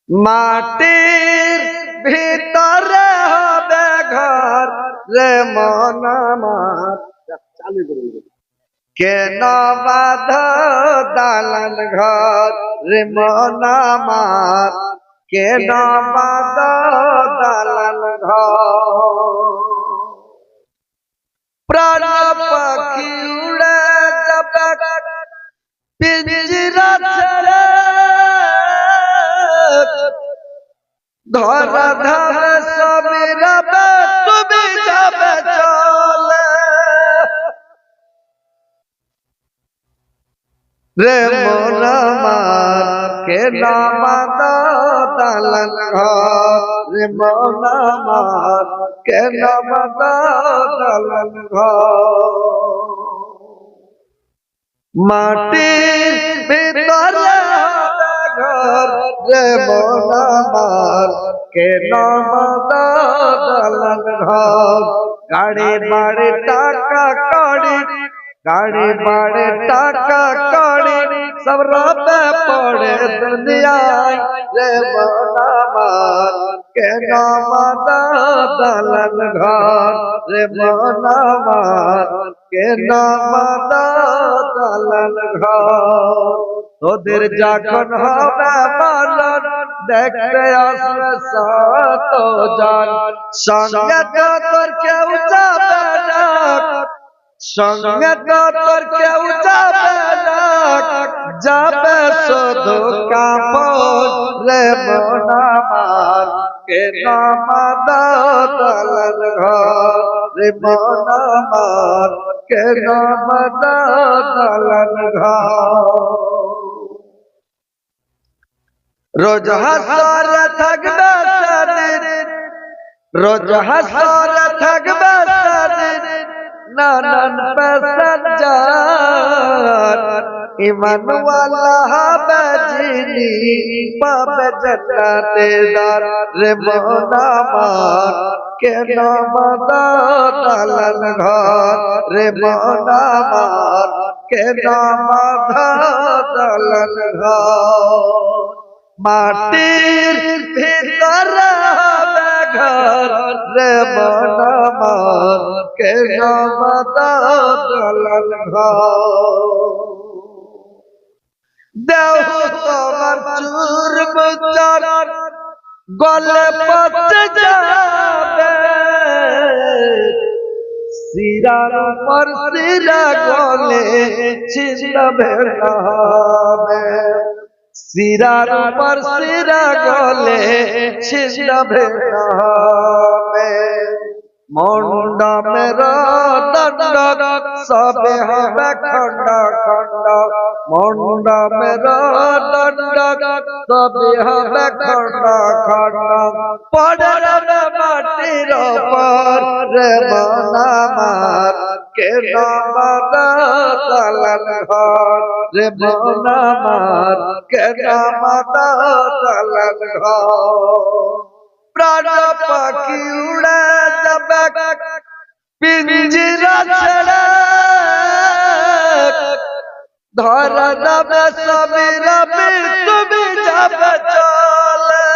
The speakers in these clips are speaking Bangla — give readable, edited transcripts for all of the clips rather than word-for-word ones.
মাটির ভিতরে হবে ঘর রে মন আমার। চালু করুন। কেন বাঁধ দালান ঘর রে মন আমার, কেন বাঁধ দালান ঘর। প্রাণ পাখি উড়ে যাবে পিঞ্জিরা ছেড়ে, ধরা ধারে সবই রবে তুমি যাবে চলে। রে মন আমার কেন বাঁধ দালান ঘর রে মন আমার, কেন বাঁধ দালান ঘর। মাটির ভিতরে ঘর রে মন আমার, কেন বাঁধ দালান ঘর। গাড়ি বাড়ি টাকা কড়ি, গাড়ি বাড়ি টাকা কড়ি সব রবে পড়ে দুনিয়ায় রে মন আমার, কেন বাঁধ দালান ঘর রে মন আমার, কেন বাঁধ দালান ঘর। তোদের যখন হবে পালন দেখতে আসবে সাত জন, সঙ্গে তো তোর কেউ যাবে না, সঙ্গে তো তোর কেউ যাবে না, যাবে শুধু কাপড় রে মন আমার, কেন বাঁধ দালান ঘর রে মন আমার, কেন বাঁধ দালান ঘর। রোজ হাসরে থাকবে সেদিন, রোজ হাসরে থাকবে সেদিন নানান প্যাসেঞ্জার, ঈমানওয়ালা হবে যিনি পাবে জান্নাতে দ্বার রে মন আমার, কেন বাঁধ দালান ঘর রে মন আমার, কেন বাঁধ দালান ঘর। মাটির ভিতরে হবে ঘর রে মন আমার, কেন বাঁধ দালান ঘর। দেহ তোমার চুর মুচার গলে পচে যাবে, শিরার উপর শিরা গলে ছিড়বে না হবে, শিরার উপর শিরা গলে ছিড়বে না হবে। মণ্ডপের দণ্ড সবে হবে খণ্ড খণ্ড, মণ্ডপের দণ্ড সবে হবে খণ্ড খণ্ড। পড়ে রবে মাটির উপর রে মন আমার, কেন বাঁধ দালান ঘর রে মন আমার, কেন বাঁধ দালান ঘর। প্রাণ পাখি উড়ে যাবে পিঞ্জিরা ছেড়ে, ধরা যাবে সবই রবে তুমি যাবে চলে।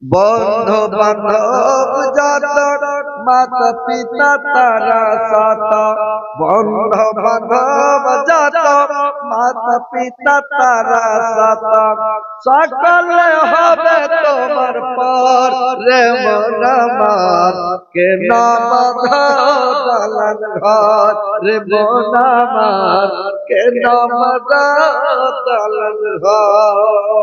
বন্ধু বান্ধব যত মাতা পিতা তারা সাত, বন্ধু বান্ধব যত মাতা পিতা তারা সাত, সকলে হবে তোমার পর রে মন আমার, কেন বাঁধ দালান ঘর রে মন আমার, কেন বাঁধ দালান ঘর।